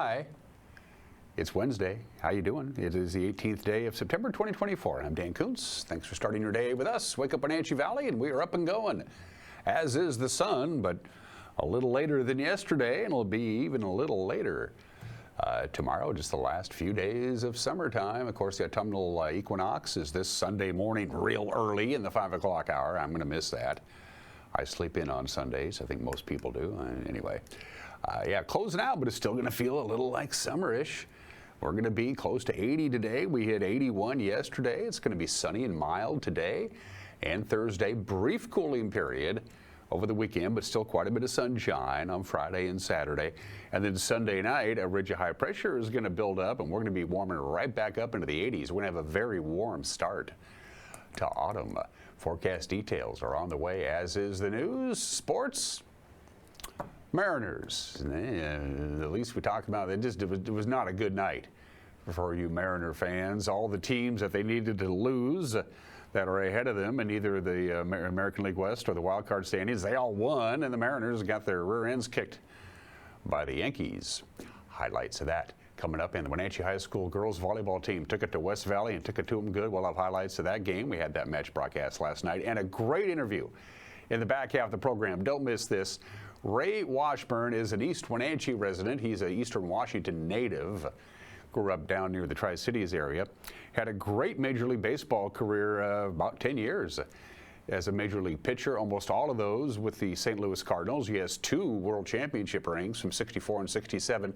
Hi, it's Wednesday. How you doing? It is the 18th day of September 2024. I'm Dan Kuntz. Thanks for starting your day with us. Wake up Wenatchee Valley and we are up and going, as is the sun, but a little later than yesterday, and it'll be even a little later tomorrow, just the last few days of summertime. Of course, the autumnal equinox is this Sunday morning real early in the 5 o'clock hour. I'm going to miss that. I sleep in on Sundays. I think most people do. Anyway, yeah, closing out, but it's still going to feel a little like summerish. We're going to be close to 80 today. We hit 81 yesterday. It's going to be sunny and mild today and Thursday. Brief cooling period over the weekend, but still quite a bit of sunshine on Friday and Saturday. And then Sunday night, a ridge of high pressure is going to build up, and we're going to be warming right back up into the 80s. We're going to have a very warm start to autumn. Forecast details are on the way, as is the news. Sports. Mariners, at least we talked about it. It was not a good night for you Mariner fans. All the teams that they needed to lose that are ahead of them in either the American League West or the wild card standings, they all won, and the Mariners got their rear ends kicked by the Yankees. Highlights of that coming up. And the Wenatchee High School girls volleyball team took it to West Valley and took it to them good. We'll have highlights of that game. We had that match broadcast last night, and a great interview in the back half of the program. Don't miss this. Ray Washburn is an East Wenatchee resident. He's an Eastern Washington native. Grew up down near the Tri-Cities area. Had a great Major League Baseball career, about 10 years as a Major League pitcher, almost all of those with the St. Louis Cardinals. He has 2 World Championship rings from 64 and 67.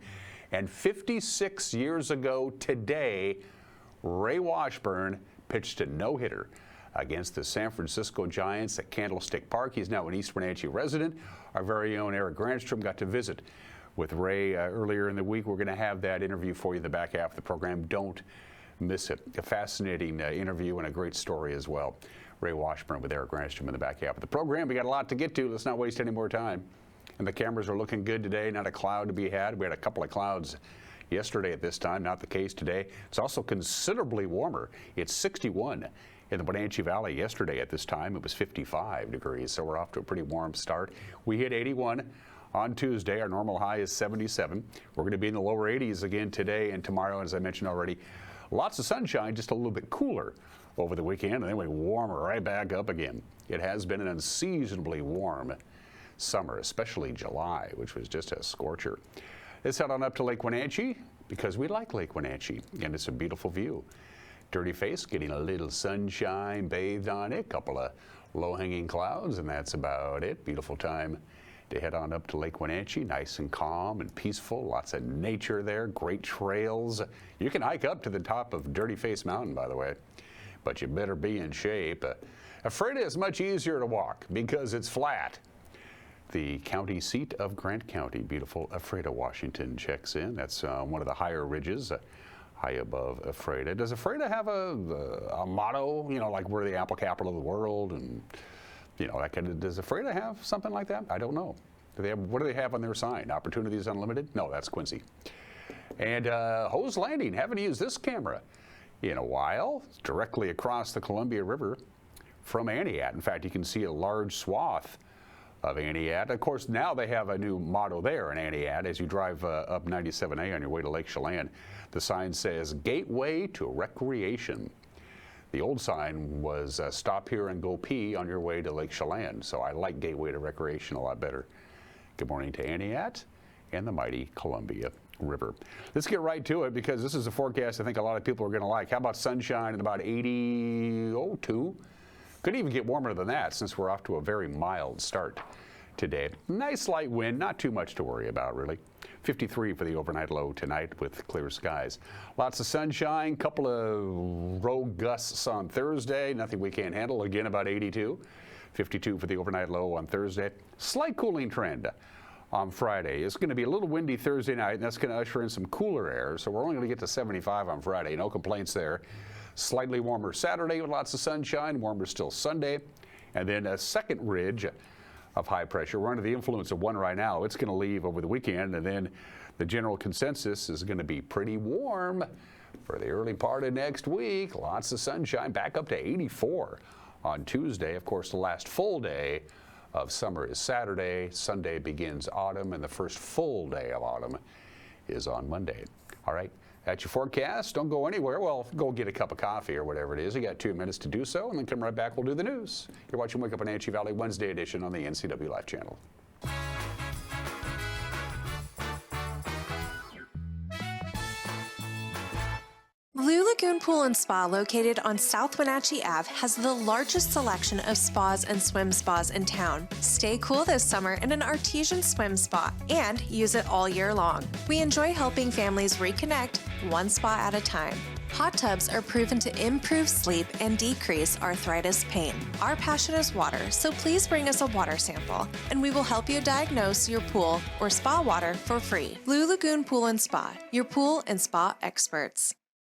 And 56 years ago today, Ray Washburn pitched a no-hitter against the San Francisco Giants at Candlestick Park. He's now an East Wenatchee resident. Our very own Eric Granstrom got to visit with Ray earlier in the week. We're going to have that interview for you in the back half of the program. Don't miss it. A fascinating interview and a great story as well. Ray Washburn with Eric Granstrom in the back half of the program. We got a lot to get to. Let's not waste any more time. And the cameras are looking good today. Not a cloud to be had. We had a couple of clouds yesterday at this time. Not the case today. It's also considerably warmer. It's 61 in the Wenatchee Valley. Yesterday at this time, it was 55 degrees, so we're off to a pretty warm start. We hit 81 on Tuesday. Our normal high is 77. We're going to be in the lower 80s again today and tomorrow, as I mentioned already. Lots of sunshine, just a little bit cooler over the weekend, and then we warm right back up again. It has been an unseasonably warm summer, especially July, which was just a scorcher. Let's head on up to Lake Wenatchee, because we like Lake Wenatchee, and it's a beautiful view. Dirty Face getting a little sunshine bathed on it, couple of low-hanging clouds, and that's about it. Beautiful time to head on up to Lake Wenatchee, nice and calm and peaceful. Lots of nature there, great trails. You can hike up to the top of Dirty Face Mountain, by the way, but you better be in shape. Ephrata is much easier to walk because it's flat. The county seat of Grant County, beautiful Ephrata, Washington checks in. That's one of the higher ridges. High above Ephrata. Does Ephrata have a motto, you know, like we're the apple capital of the world, and you know, that kind of, does Ephrata have something like that? I don't know. What do they have on their sign? Opportunities Unlimited? No, that's Quincy. And Hose Landing, haven't used this camera in a while. It's directly across the Columbia River from Aniat. In fact, you can see a large swath of Aniat. Of course, now they have a new motto there in Aniat as you drive up 97A on your way to Lake Chelan. The sign says, Gateway to Recreation. The old sign was stop here and go pee on your way to Lake Chelan. So I like Gateway to Recreation a lot better. Good morning to Aniat and the mighty Columbia River. Let's get right to it, because this is a forecast I think a lot of people are going to like. How about sunshine and about 82? Could even get warmer than that, since we're off to a very mild start today. Nice light wind, not too much to worry about, really. 53 for the overnight low tonight with clear skies. Lots of sunshine, couple of rogue gusts on Thursday, nothing we can't handle. Again, about 82. 52 for the overnight low on Thursday. Slight cooling trend on Friday. It's going to be a little windy Thursday night, and that's going to usher in some cooler air, so we're only going to get to 75 on Friday. No complaints there. Slightly warmer Saturday with lots of sunshine, warmer still Sunday, and then a second ridge of high pressure. We're under the influence of one right now. It's going to leave over the weekend, and then the general consensus is going to be pretty warm for the early part of next week. Lots of sunshine, back up to 84 on Tuesday. Of course, the last full day of summer is Saturday. Sunday begins autumn, and the first full day of autumn is on Monday. All right, that's your forecast. Don't go anywhere. Well, go get a cup of coffee or whatever it is. You got 2 minutes to do so, and then come right back. We'll do the news. You're watching Wake Up Wenatchee Valley Wednesday edition on the NCW Life channel. Blue Lagoon Pool and Spa, located on South Wenatchee Ave, has the largest selection of spas and swim spas in town. Stay cool this summer in an artesian swim spa and use it all year long. We enjoy helping families reconnect one spa at a time. Hot tubs are proven to improve sleep and decrease arthritis pain. Our passion is water, so please bring us a water sample, and we will help you diagnose your pool or spa water for free. Blue Lagoon Pool and Spa, your pool and spa experts.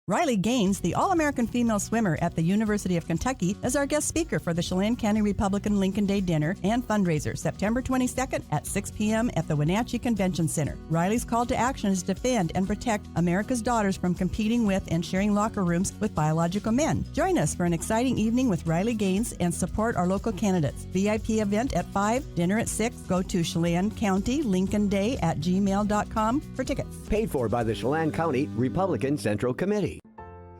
Riley Gaines, the All-American female swimmer at the University of Kentucky, is our guest speaker for the Chelan County Republican Lincoln Day Dinner and Fundraiser, September 22nd at 6 p.m. at the Wenatchee Convention Center. Riley's call to action is to defend and protect America's daughters from competing with and sharing locker rooms with biological men. Join us for an exciting evening with Riley Gaines and support our local candidates. VIP event at 5, dinner at 6. Go to Chelan County Lincoln Day at gmail.com for tickets. Paid for by the Chelan County Republican Central Committee.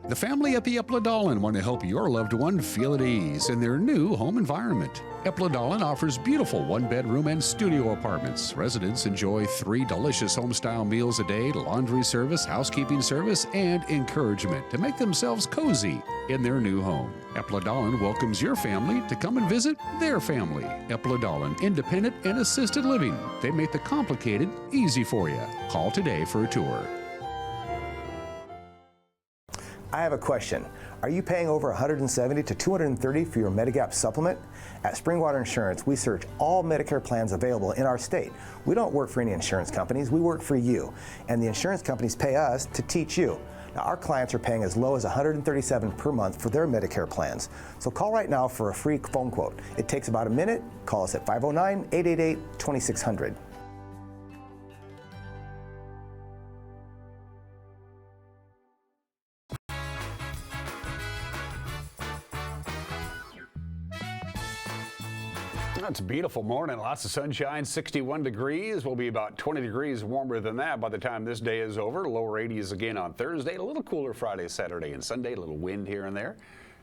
The family at the Epladolin want to help your loved one feel at ease in their new home environment. Epladolin offers beautiful one-bedroom and studio apartments. Residents enjoy 3 delicious home-style meals a day, laundry service, housekeeping service, and encouragement to make themselves cozy in their new home. Epladolin welcomes your family to come and visit their family. Epladolin, independent and assisted living. They make the complicated easy for you. Call today for a tour. I have a question. Are you paying over $170 to $230 for your Medigap supplement? At Springwater Insurance, we search all Medicare plans available in our state. We don't work for any insurance companies, we work for you. And the insurance companies pay us to teach you. Now, our clients are paying as low as $137 per month for their Medicare plans. So call right now for a free phone quote. It takes about a minute. Call us at 509-888-2600. It's a beautiful morning, lots of sunshine, 61 degrees. We'll be about 20 degrees warmer than that by the time this day is over. Lower 80s again on Thursday, a little cooler Friday, Saturday, and Sunday, a little wind here and there.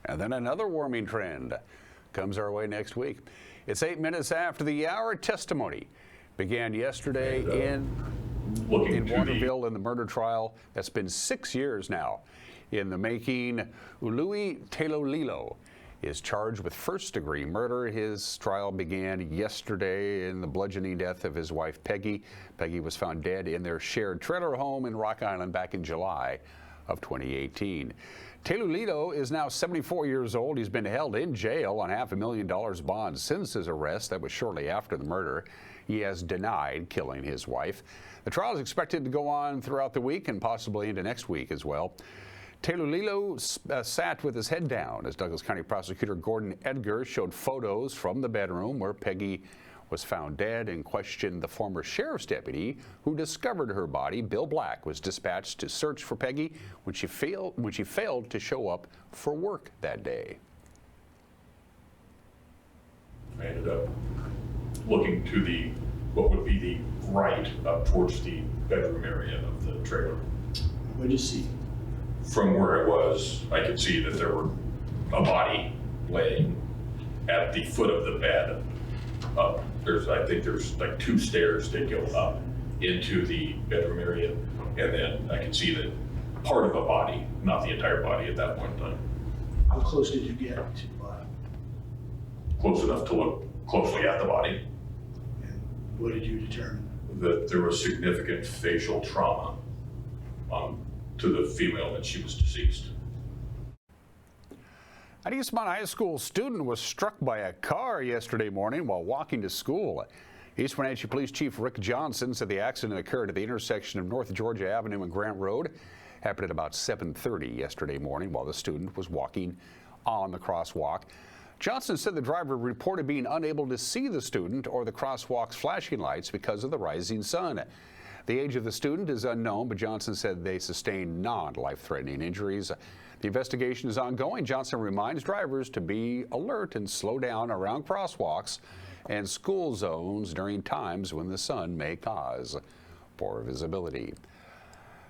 And then another warming trend comes our way next week. It's 8 minutes after the hour. Testimony began yesterday in Waterville in the murder trial that's been 6 years now in the making. Ului Telolilo is charged with first-degree murder. His trial began yesterday in the bludgeoning death of his wife, Peggy. Peggy was found dead in their shared trailer home in Rock Island back in July of 2018. Telolilo is now 74 years old. He's been held in jail on $500,000 bond since his arrest. That was shortly after the murder. He has denied killing his wife. The trial is expected to go on throughout the week and possibly into next week as well. Telolilo sat with his head down as Douglas County Prosecutor Gordon Edgar showed photos from the bedroom where Peggy was found dead and questioned the former sheriff's deputy who discovered her body. Bill Black was dispatched to search for Peggy when she failed to show up for work that day. I ended up looking to what would be the right up towards the bedroom area of the trailer. What did you see? From where it was, I could see that there were a body laying at the foot of the bed. I think there's like 2 stairs that go up into the bedroom area, and then I could see that part of a body, not the entire body at that point in time. How close did you get to the body? Close enough to look closely at the body. And what did you determine? That there was significant facial trauma to the female, and she was deceased. An Eastmont High School student was struck by a car yesterday morning while walking to school. East Wenatchee Police Chief Rick Johnson said the accident occurred at the intersection of North Georgia Avenue and Grant Road. Happened at about 7:30 yesterday morning while the student was walking on the crosswalk. Johnson said the driver reported being unable to see the student or the crosswalk's flashing lights because of the rising sun. The age of the student is unknown, but Johnson said they sustained non-life-threatening injuries. The investigation is ongoing. Johnson reminds drivers to be alert and slow down around crosswalks and school zones during times when the sun may cause poor visibility.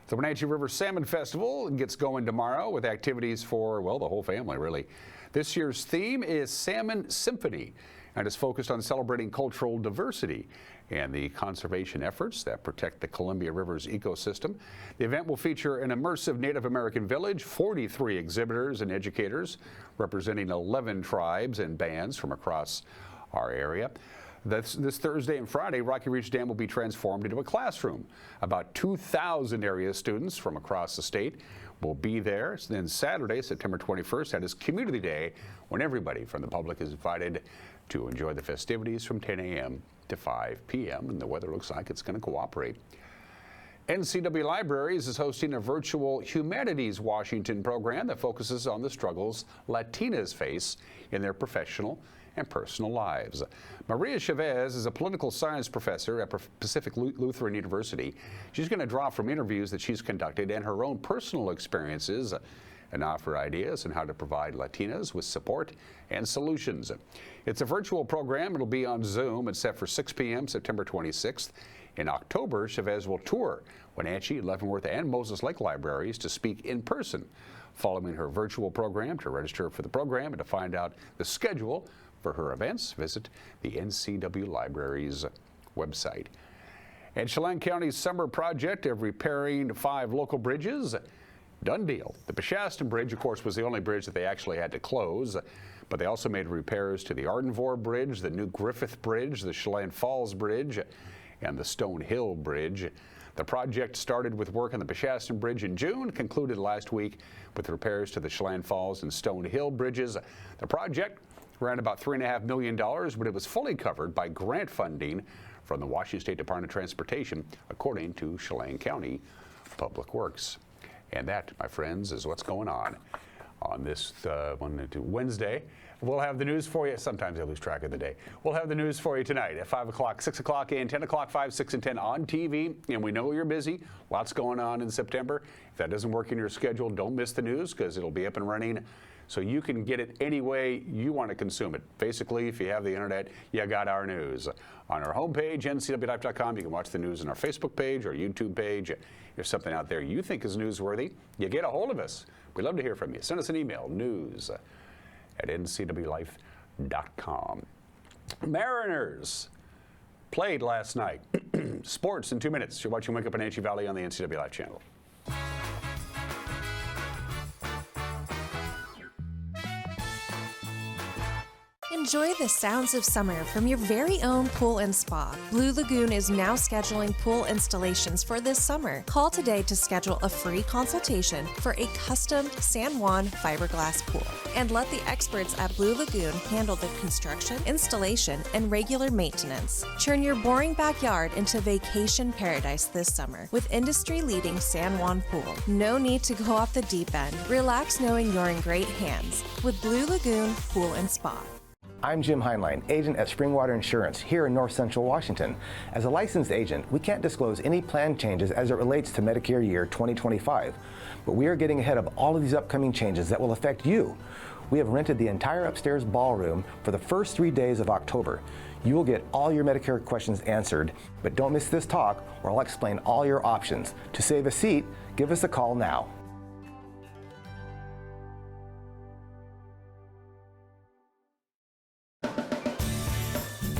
The Wenatchee River Salmon Festival gets going tomorrow with activities for, well, the whole family, really. This year's theme is Salmon Symphony, and is focused on celebrating cultural diversity and the conservation efforts that protect the Columbia River's ecosystem. The event will feature an immersive Native American village, 43 exhibitors and educators representing 11 tribes and bands from across our area. This Thursday and Friday, Rocky Reach Dam will be transformed into a classroom. About 2,000 area students from across the state will be there. Then Saturday, September 21st, that is Community Day, when everybody from the public is invited to enjoy the festivities from 10 a.m. to 5 p.m. And the weather looks like it's going to cooperate. NCW Libraries is hosting a virtual Humanities Washington program that focuses on the struggles Latinas face in their professional and personal lives. Maria Chavez is a political science professor at Pacific Lutheran University. She's going to draw from interviews that she's conducted and her own personal experiences and offer ideas on how to provide Latinas with support and solutions. It's a virtual program. It'll be on Zoom. It's set for 6 p.m. September 26th. In October, Chavez will tour Wenatchee, Leavenworth, and Moses Lake libraries to speak in person. Following her virtual program, to register for the program and to find out the schedule for her events, visit the NCW Libraries website. And Chelan County's summer project of repairing 5 local bridges, done deal. The Peshastin Bridge, of course, was the only bridge that they actually had to close, but they also made repairs to the Ardenvor Bridge, the new Griffith Bridge, the Chelan Falls Bridge, and the Stone Hill Bridge. The project started with work on the Peshastin Bridge in June, concluded last week with repairs to the Chelan Falls and Stone Hill bridges. The project ran about $3.5 million, but it was fully covered by grant funding from the Washington State Department of Transportation, according to Chelan County Public Works. And that, my friends, is what's going on this Wednesday. We'll have the news for you. Sometimes I lose track of the day. We'll have the news for you tonight at 5 o'clock, 6 o'clock, and 10 o'clock, 5, 6, and 10 on TV. And we know you're busy. Lots going on in September. If that doesn't work in your schedule, don't miss the news, because it'll be up and running so you can get it any way you want to consume it. Basically, if you have the internet, you got our news. On our homepage, ncwlife.com, you can watch the news on our Facebook page or YouTube page. If there's something out there you think is newsworthy, you get a hold of us. We'd love to hear from you. Send us an email, news@ncwlife.com. Mariners played last night. Sports in 2 minutes. You're watching Wake Up Wenatchee Valley on the NCW Life channel. Enjoy the sounds of summer from your very own pool and spa. Blue Lagoon is now scheduling pool installations for this summer. Call today to schedule a free consultation for a custom San Juan fiberglass pool. And let the experts at Blue Lagoon handle the construction, installation, and regular maintenance. Turn your boring backyard into vacation paradise this summer with industry-leading San Juan pool. No need to go off the deep end. Relax knowing you're in great hands with Blue Lagoon Pool and Spa. I'm Jim Heinlein, agent at Springwater Insurance here in North Central Washington. As a licensed agent, we can't disclose any plan changes as it relates to Medicare year 2025, but we are getting ahead of all of these upcoming changes that will affect you. We have rented the entire upstairs ballroom for the first 3 days of October. You will get all your Medicare questions answered, but don't miss this talk or I'll explain all your options. To save a seat, give us a call now.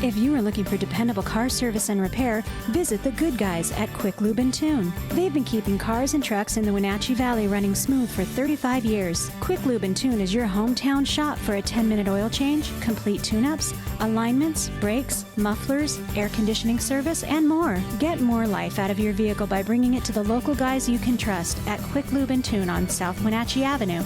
If you are looking for dependable car service and repair, visit the good guys at Quick Lube and Tune. They've been keeping cars and trucks in the Wenatchee Valley running smooth for 35 years. Quick Lube and Tune is your hometown shop for a 10-minute oil change, complete tune-ups, alignments, brakes, mufflers, air conditioning service, and more. Get more life out of your vehicle by bringing it to the local guys you can trust at Quick Lube and Tune on South Wenatchee Avenue.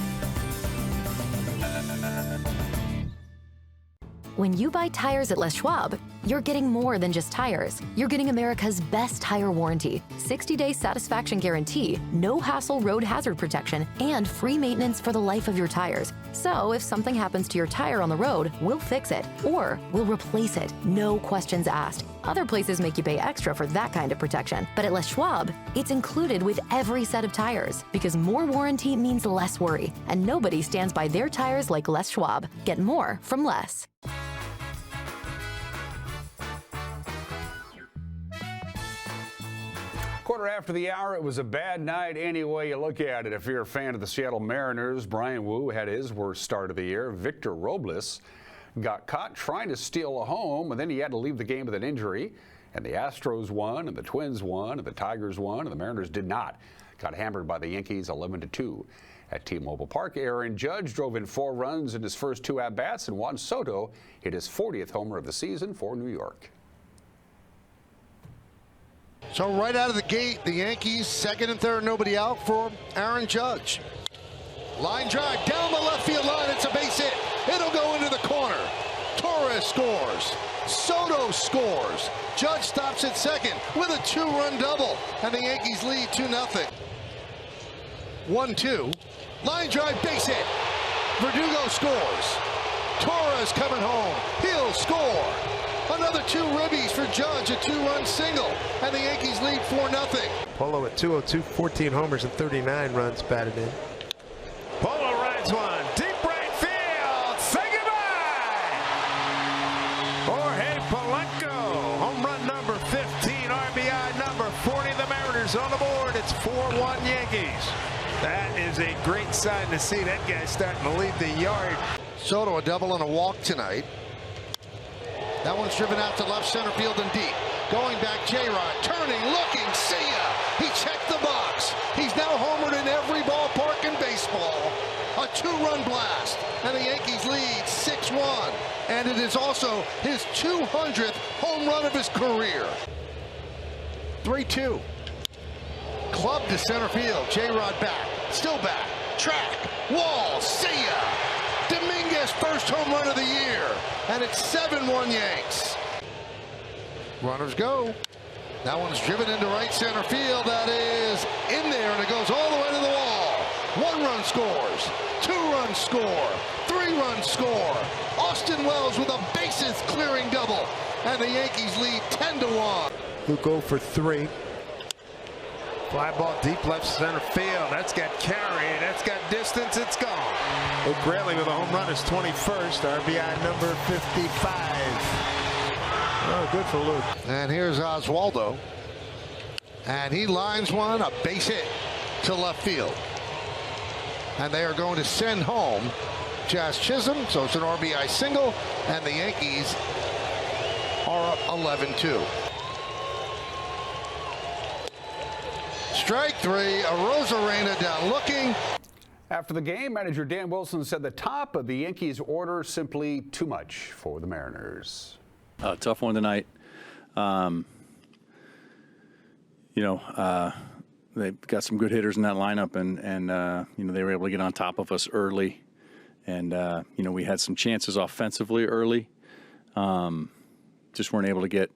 When you buy tires at Les Schwab, you're getting more than just tires. You're getting America's best tire warranty, 60-day satisfaction guarantee, no hassle road hazard protection, and free maintenance for the life of your tires. So if something happens to your tire on the road, we'll fix it, or we'll replace it, no questions asked. Other places make you pay extra for that kind of protection, but at Les Schwab, it's included with every set of tires, because more warranty means less worry, and nobody stands by their tires like Les Schwab. Get more from Les. Quarter after the hour, it was a bad night any way you look at it. If you're a fan of the Seattle Mariners, Brian Wu had his worst start of the year. Victor Robles got caught trying to steal a home, and then he had to leave the game with an injury. And the Astros won, and the Twins won, and the Tigers won, and the Mariners did not. Got hammered by the Yankees 11-2. At T-Mobile Park, Aaron Judge drove in 4 runs in his first 2 at-bats, and Juan Soto hit his 40th homer of the season for New York. So right out of the gate, the Yankees, second and third, nobody out for Aaron Judge. Line drive down the left field line. It's a base hit. It'll go into the corner. Torres scores. Soto scores. Judge stops at second with a 2-run double, and the Yankees lead 2-0. 1-2. Line drive, base hit. Verdugo scores. Torres coming home. He'll score. Another 2 ribbies for Judge, a 2-run single, and the Yankees lead 4-0. Polo at 202, 14 homers and 39 runs batted in. Polo rides one, deep right field, say goodbye! Jorge Polanco, home run number 15, RBI number 40, the Mariners on the board. It's 4-1 Yankees. That is a great sign to see that guy starting to lead the yard. Soto a double and a walk tonight. That one's driven out to left center field and deep. Going back, J-Rod, turning, looking, see ya! He checked the box. He's now homered in every ballpark in baseball. A 2-run blast, and the Yankees lead 6-1. And it is also his 200th home run of his career. 3-2. Club to center field. J-Rod back, still back, track, wall, see ya! Dominguez first home run of the year, and it's 7-1 Yanks. Runners go. That one's driven into right center field. That is in there, and it goes all the way to the wall. 1-run scores, 2-run score, 3-run score. Austin Wells with a bases clearing double, and the Yankees lead 10-1. Luke 0 for 3. Fly ball deep left center field. That's got carry. That's got distance. It's gone. Luke Raley with a home run, his 21st. RBI number 55. Oh, good for Luke. And here's Oswaldo. And he lines one, a base hit to left field. And they are going to send home Jazz Chisholm. So it's an RBI single. And the Yankees are up 11-2. Strike 3, Arozarena down looking. After the game, manager Dan Wilson said the top of the Yankees' order simply too much for the Mariners. Tough one tonight. They've got some good hitters in that lineup, and they were able to get on top of us early. And, we had some chances offensively early. Just weren't able to get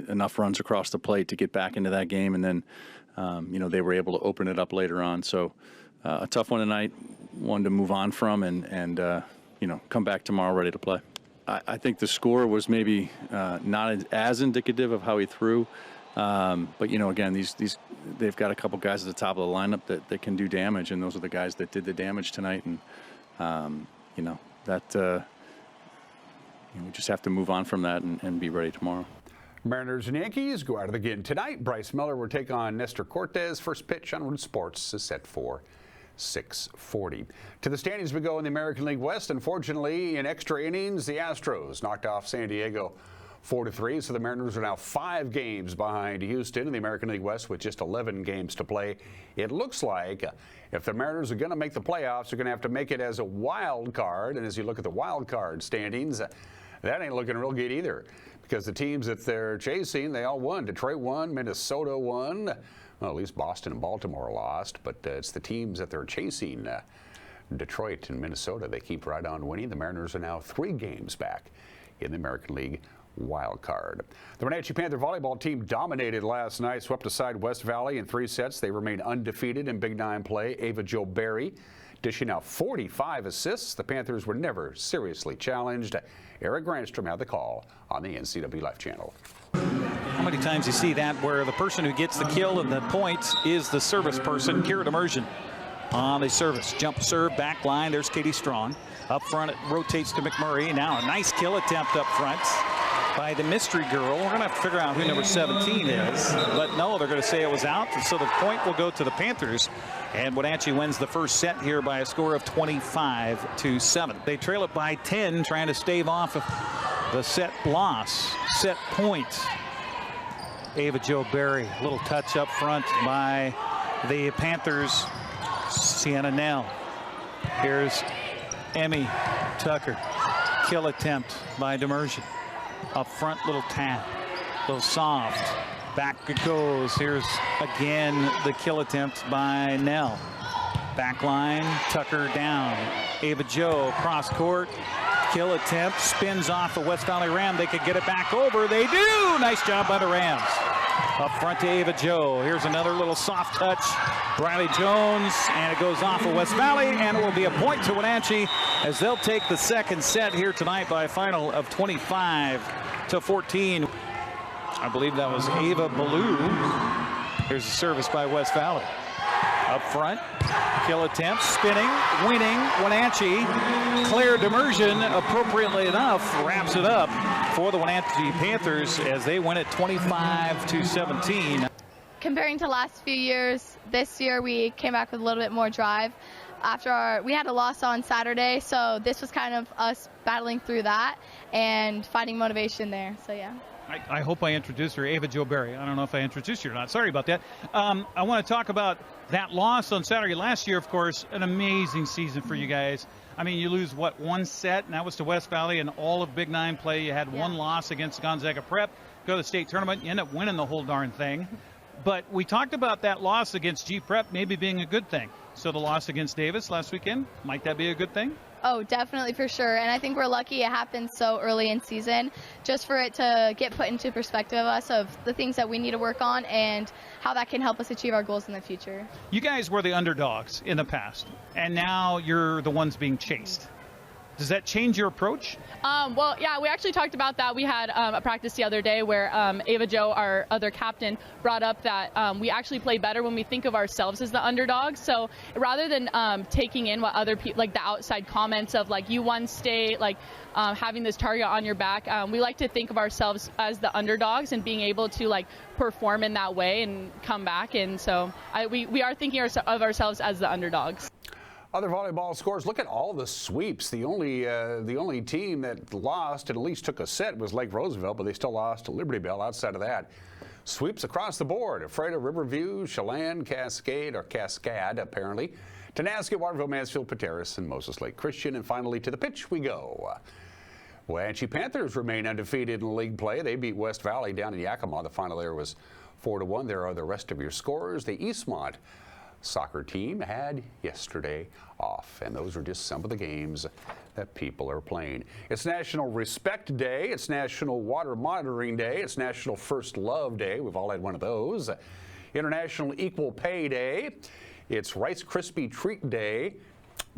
enough runs across the plate to get back into that game, and then they were able to open it up later on. So a tough one tonight, one to move on from, and come back tomorrow ready to play. I think the score was maybe not as indicative of how he threw, but again, these they've got a couple guys at the top of the lineup that can do damage, and those are the guys that did the damage tonight, and we just have to move on from that and be ready tomorrow. Mariners and Yankees go at it again tonight. Bryce Miller will take on Nestor Cortes. First pitch on Root Sports is set for 6:40. To the standings we go in the American League West. Unfortunately, in extra innings, the Astros knocked off San Diego 4-3. So the Mariners are now 5 games behind Houston in the American League West with just 11 games to play. It looks like if the Mariners are going to make the playoffs, they're going to have to make it as a wild card. And as you look at the wild card standings, that ain't looking real good either, because the teams that they're chasing, they all won. Detroit won, Minnesota won. Well, at least Boston and Baltimore lost, but it's the teams that they're chasing, Detroit and Minnesota, they keep right on winning. The Mariners are now 3 games back in the American League wild card. The Wenatchee Panther volleyball team dominated last night, swept aside West Valley in 3 sets. They remain undefeated in Big 9 play. Ava Jo Berry dishing out 45 assists. The Panthers were never seriously challenged. Eric Granstrom had the call on the NCW Life Channel. How many times you see that where the person who gets the kill and the points is the service person? Kieran Immersion on the service. Jump serve, back line. There's Katie Strong. Up front, it rotates to McMurray. Now a nice kill attempt up front. by the mystery girl. We're going to have to figure out who number 17 is. But no, they're going to say it was out. And so the point will go to the Panthers. And Wenatchee wins the first set here by a score of 25-7. They trail it by 10, trying to stave off the set loss. Set point. Ava Jo Berry, a little touch up front by the Panthers. Sienna Nell. Here's Emmy Tucker. Kill attempt by Demersion. Up front, little tap. Little soft. Back it goes. Here's again the kill attempt by Nell. Back line, Tucker down. Ava Jo cross court. Kill attempt. Spins off the West Valley Ram. They could get it back over. They do. Nice job by the Rams. Up front to Ava Jo. Here's another little soft touch. Riley Jones, and it goes off of West Valley, and it will be a point to Wenatchee as they'll take the second set here tonight by a final of 25-14. I believe that was Ava Ballou. Here's a service by West Valley. Up front, kill attempt, spinning, winning, Wenatchee. Claire Demersion, appropriately enough, wraps it up for the Wenatchee Panthers as they win it 25-17. Comparing to last few years, this year we came back with a little bit more drive. We had a loss on Saturday, so this was kind of us battling through that and finding motivation there, so yeah. I hope I introduced her, Ava Jo Berry. I don't know if I introduced you or not. Sorry about that. I want to talk about that loss on Saturday. Last year, of course, an amazing season for you guys. I mean, you lose, what, one set, and that was to West Valley, and all of Big Nine play. You had one loss against Gonzaga Prep, go to the state tournament, you end up winning the whole darn thing. But we talked about that loss against G Prep maybe being a good thing. So the loss against Davis last weekend, might that be a good thing? Oh, definitely, for sure. And I think we're lucky it happened so early in season, just for it to get put into perspective of us of the things that we need to work on and how that can help us achieve our goals in the future. You guys were the underdogs in the past, and now you're the ones being chased. Does that change your approach? Well, yeah, we actually talked about that. We had a practice the other day where Ava Jo, our other captain, brought up that we actually play better when we think of ourselves as the underdogs. So rather than taking in what other people, like the outside comments of like you won state, like having this target on your back, we like to think of ourselves as the underdogs and being able to like perform in that way and come back. And so we are thinking of ourselves as the underdogs. Other volleyball scores. Look at all the sweeps. The only team that lost and at least took a set was Lake Roosevelt, but they still lost to Liberty Bell. Outside of that, sweeps across the board. Ephrata, Riverview, Chelan, Cascade apparently. Tenasket, Waterville, Mansfield, Pateros, and Moses Lake Christian. And finally to the pitch we go. Wenatchee Panthers remain undefeated in league play. They beat West Valley down in Yakima. The final there was 4-1. There are the rest of your scores. The Eastmont soccer team had yesterday off, and those are just some of the games that people are playing. It's National Respect Day, it's National Water Monitoring Day, it's National First Love Day, we've all had one of those, International Equal Pay Day, it's Rice Krispie Treat Day,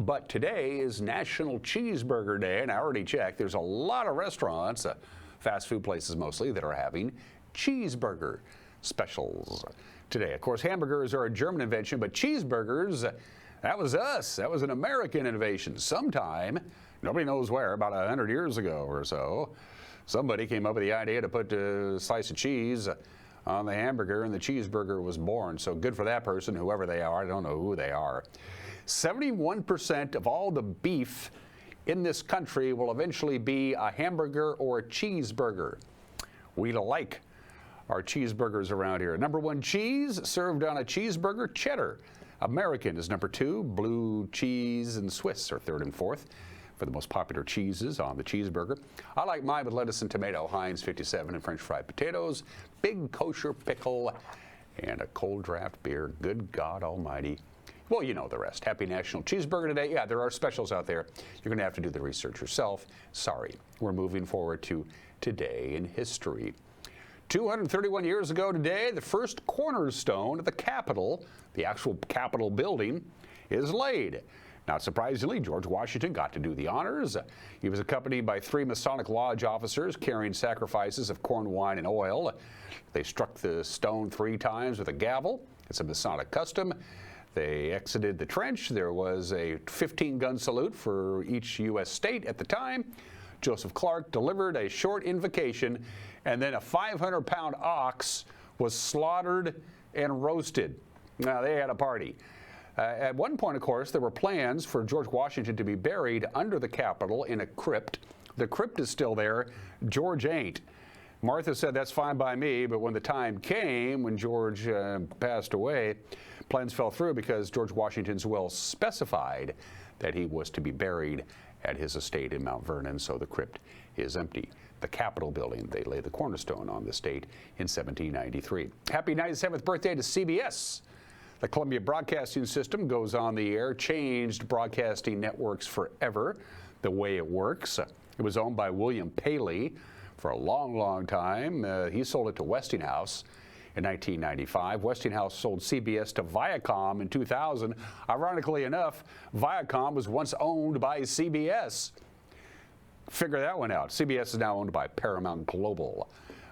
but today is National Cheeseburger Day, and I already checked, there's a lot of restaurants, fast food places mostly, that are having cheeseburger specials today. Of course, hamburgers are a German invention, but cheeseburgers, that was us. That was an American innovation. Sometime, nobody knows where, about 100 years ago or so, somebody came up with the idea to put a slice of cheese on the hamburger, and the cheeseburger was born. So good for that person, whoever they are. I don't know who they are. 71% of all the beef in this country will eventually be a hamburger or a cheeseburger. We like our cheeseburgers around here. Number one cheese served on a cheeseburger, cheddar. American is number two. Blue cheese and Swiss are third and fourth for the most popular cheeses on the cheeseburger. I like mine with lettuce and tomato, Heinz 57 and French fried potatoes, big kosher pickle, and a cold draft beer. Good God Almighty. Well, you know the rest. Happy National Cheeseburger today. Yeah, there are specials out there. You're going to have to do the research yourself. Sorry. We're moving forward to today in history. 231 years ago today, the first cornerstone of the Capitol, the actual Capitol building, is laid. Not surprisingly, George Washington got to do the honors. He was accompanied by 3 Masonic Lodge officers carrying sacrifices of corn, wine, and oil. They struck the stone 3 times with a gavel. It's a Masonic custom. They exited the trench. There was a 15-gun salute for each U.S. state at the time. Joseph Clark delivered a short invocation, and then a 500-pound ox was slaughtered and roasted. Now, they had a party. At one point, of course, there were plans for George Washington to be buried under the Capitol in a crypt. The crypt is still there. George ain't. Martha said that's fine by me, but when the time came, when George passed away, plans fell through because George Washington's will specified that he was to be buried at his estate in Mount Vernon, so the crypt is empty. The Capitol building, they laid the cornerstone on the estate in 1793. Happy 97th birthday to CBS. The Columbia Broadcasting System goes on the air, changed broadcasting networks forever, the way it works. It was owned by William Paley for a long, long time. He sold it to Westinghouse in 1995. Westinghouse sold CBS to Viacom in 2000. Ironically enough, Viacom was once owned by CBS. Figure that one out. CBS is now owned by Paramount Global,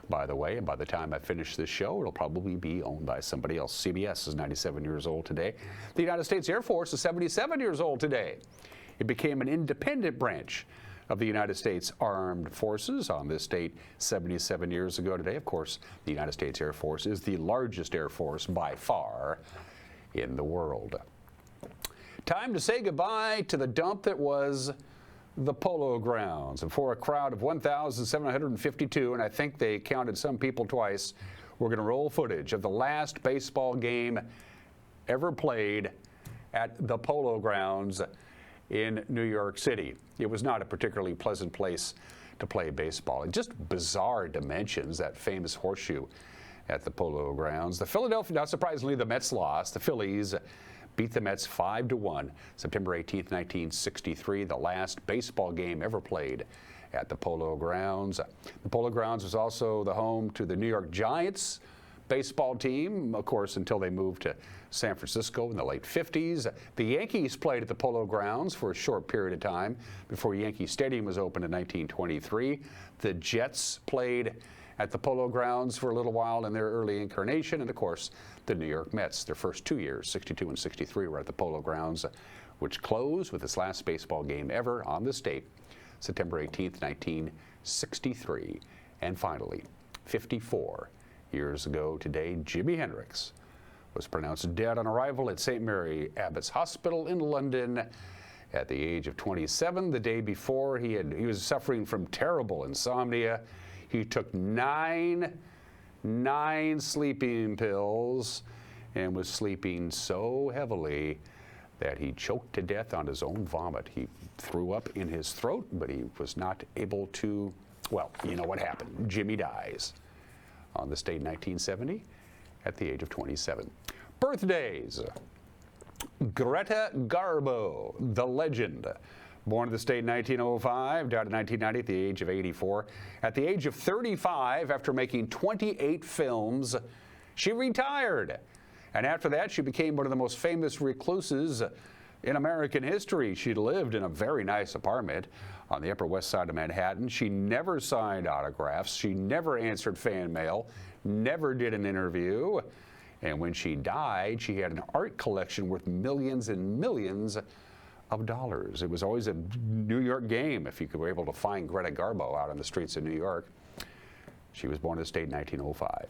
by the way, and by the time I finish this show, it'll probably be owned by somebody else. CBS is 97 years old today. The United States Air Force is 77 years old today. It became an independent branch of the United States Armed Forces on this date 77 years ago today. Of course, the United States Air Force is the largest air force by far in the world. Time to say goodbye to the dump that was the Polo Grounds. And for a crowd of 1,752, and I think they counted some people twice, we're going to roll footage of the last baseball game ever played at the Polo Grounds in New York City. It was not a particularly pleasant place to play baseball. Just bizarre dimensions, that famous horseshoe at the Polo Grounds. The Philadelphia, not surprisingly, the Mets lost. The Phillies beat the Mets 5-1, September 18th, 1963, the last baseball game ever played at the Polo Grounds. The Polo Grounds was also the home to the New York Giants baseball team, of course, until they moved to San Francisco in the late 50s. The Yankees played at the Polo Grounds for a short period of time before Yankee Stadium was opened in 1923. The Jets played at the Polo Grounds for a little while in their early incarnation, and of course, the New York Mets, their first 2 years, 62 and 63, were at the Polo Grounds, which closed with its last baseball game ever on this date, September 18th, 1963. And finally, 54 years ago today, Jimi Hendrix was pronounced dead on arrival at St. Mary Abbott's Hospital in London at the age of 27. The day before, he was suffering from terrible insomnia. He took nine sleeping pills and was sleeping so heavily that he choked to death on his own vomit. He threw up in his throat, but he was not able to, well, you know what happened. Jimmy dies on this date in 1970 at the age of 27. Birthdays. Greta Garbo, the legend. Born in the state in 1905, died in 1990 at the age of 84. At the age of 35, after making 28 films, she retired. And after that, she became one of the most famous recluses in American history. She lived in a very nice apartment on the Upper West Side of Manhattan. She never signed autographs. She never answered fan mail, never did an interview. And when she died, she had an art collection worth millions and millions of dollars. It was always a New York game if you were able to find Greta Garbo out on the streets of New York. She was born in the state in 1905.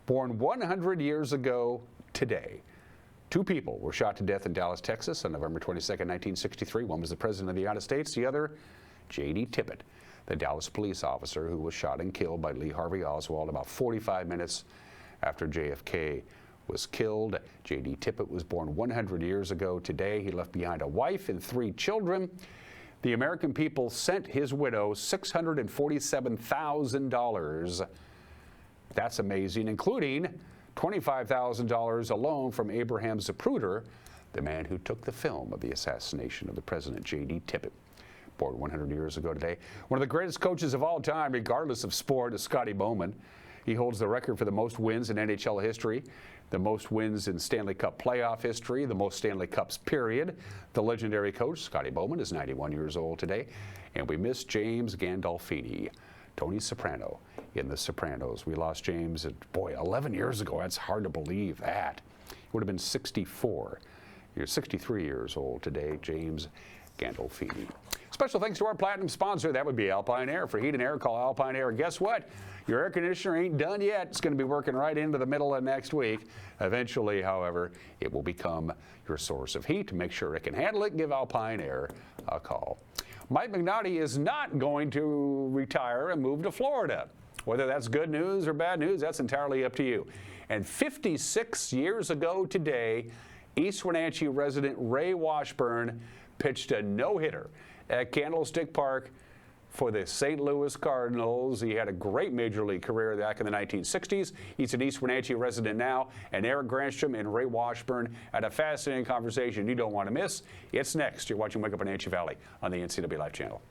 Born 100 years ago today, two people were shot to death in Dallas, Texas on November 22nd, 1963. One was the President of the United States, the other, J.D. Tippit, the Dallas police officer who was shot and killed by Lee Harvey Oswald about 45 minutes after JFK was killed. J.D. Tippit was born 100 years ago today. He left behind a wife and 3 children. The American people sent his widow $647,000. That's amazing, including $25,000 alone from Abraham Zapruder, the man who took the film of the assassination of the President, J.D. Tippit. Born 100 years ago today. One of the greatest coaches of all time, regardless of sport, is Scotty Bowman. He holds the record for the most wins in NHL history, the most wins in Stanley Cup playoff history, the most Stanley Cups, period. The legendary coach, Scotty Bowman, is 91 years old today. And we miss James Gandolfini, Tony Soprano in The Sopranos. We lost James, 11 years ago. That's hard to believe that. He would have been 64. You're 63 years old today, James Gandolfini. Special thanks to our platinum sponsor. That would be Alpine Air. For heat and air, call Alpine Air. Guess what? Your air conditioner ain't done yet. It's going to be working right into the middle of next week. Eventually, however, it will become your source of heat. To make sure it can handle it, give Alpine Air a call. Mike McNaughty is not going to retire and move to Florida. Whether that's good news or bad news, that's entirely up to you. And 56 years ago today, East Wenatchee resident Ray Washburn pitched a no-hitter at Candlestick Park for the St. Louis Cardinals. He had a great major league career back in the 1960s. He's an East Wenatchee resident now, and Eric Granstrom and Ray Washburn had a fascinating conversation you don't want to miss. It's next. You're watching Wake Up Wenatchee Valley on the NCW Life channel.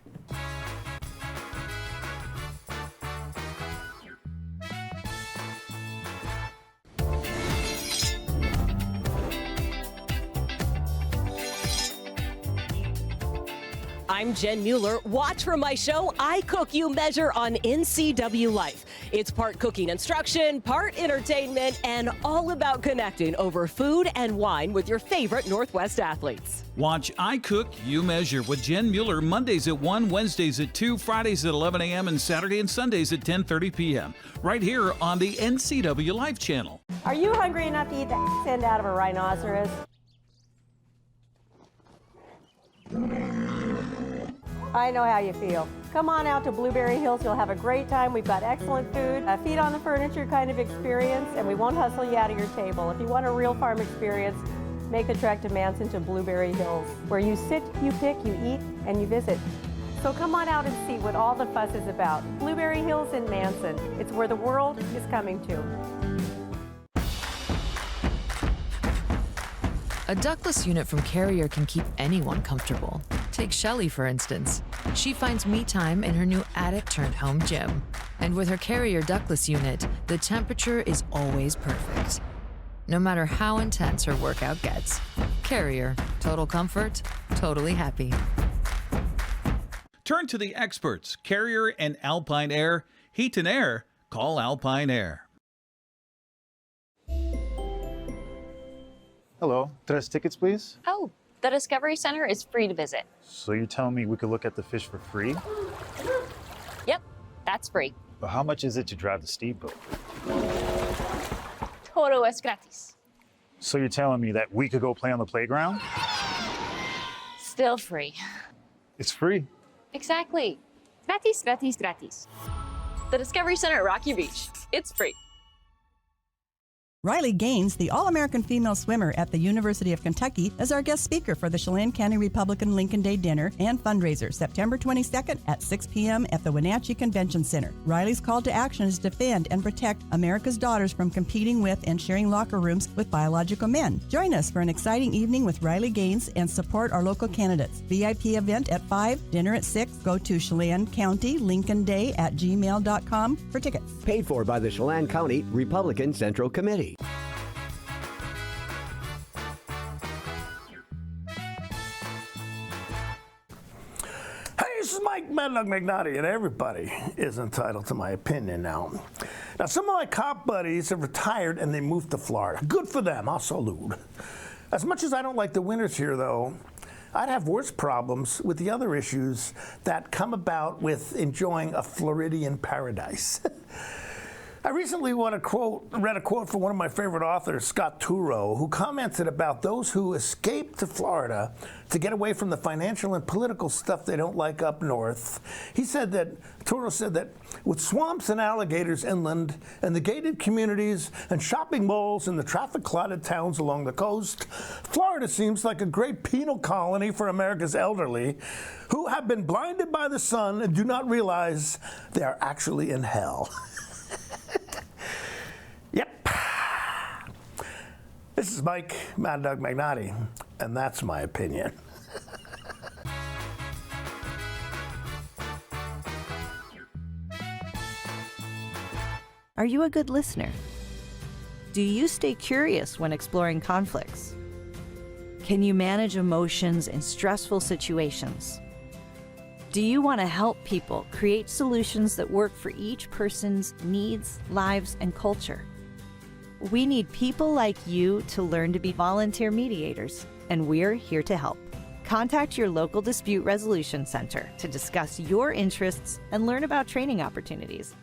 I'm Jen Mueller. Watch for my show, I Cook, You Measure on NCW Life. It's part cooking instruction, part entertainment, and all about connecting over food and wine with your favorite Northwest athletes. Watch I Cook, You Measure with Jen Mueller Mondays at 1, Wednesdays at 2, Fridays at 11 a.m., and Saturday and Sundays at 10:30 p.m. right here on the NCW Life channel. Are you hungry enough to eat the end out of a rhinoceros? I know how you feel. Come on out to Blueberry Hills. You'll have a great time. We've got excellent food, a feet on the furniture kind of experience, and we won't hustle you out of your table. If you want a real farm experience, make the trek to Manson to Blueberry Hills, where you sit, you pick, you eat, and you visit. So come on out and see what all the fuss is about. Blueberry Hills in Manson. It's where the world is coming to. A ductless unit from Carrier can keep anyone comfortable. Take Shelly, for instance. She finds me time in her new attic-turned-home gym. And with her Carrier ductless unit, the temperature is always perfect. No matter how intense her workout gets. Carrier. Total comfort, totally happy. Turn to the experts, Carrier and Alpine Air. Heat and air, call Alpine Air. Hello, 3 tickets, please. Oh, the Discovery Center is free to visit. So you're telling me we could look at the fish for free? Yep, that's free. But how much is it to drive the steamboat? Todo es gratis. So you're telling me that we could go play on the playground? Still free. It's free. Exactly. Gratis, gratis, gratis. The Discovery Center at Rocky Beach. It's free. Riley Gaines, the All-American female swimmer at the University of Kentucky, is our guest speaker for the Chelan County Republican Lincoln Day Dinner and Fundraiser, September 22nd at 6 p.m. at the Wenatchee Convention Center. Riley's call to action is to defend and protect America's daughters from competing with and sharing locker rooms with biological men. Join us for an exciting evening with Riley Gaines and support our local candidates. VIP event at 5, dinner at 6. Go to Chelan County Lincoln Day at gmail.com for tickets. Paid for by the Chelan County Republican Central Committee. This is Mike Mad Dog McNaughty, and everybody is entitled to my opinion now. Now, some of my cop buddies have retired and they moved to Florida. Good for them, I'll salute. As much as I don't like the winters here, though, I'd have worse problems with the other issues that come about with enjoying a Floridian paradise. I recently read a quote from one of my favorite authors, Scott Turow, who commented about those who escape to Florida to get away from the financial and political stuff they don't like up north. Turow said that with swamps and alligators inland and the gated communities and shopping malls in the traffic-clotted towns along the coast, Florida seems like a great penal colony for America's elderly who have been blinded by the sun and do not realize they are actually in hell. Yep. This is Mike Mad Dog McNaughty, and that's my opinion. Are you a good listener? Do you stay curious when exploring conflicts? Can you manage emotions in stressful situations? Do you want to help people create solutions that work for each person's needs, lives, and culture? We need people like you to learn to be volunteer mediators, and we're here to help. Contact your local dispute resolution center to discuss your interests and learn about training opportunities.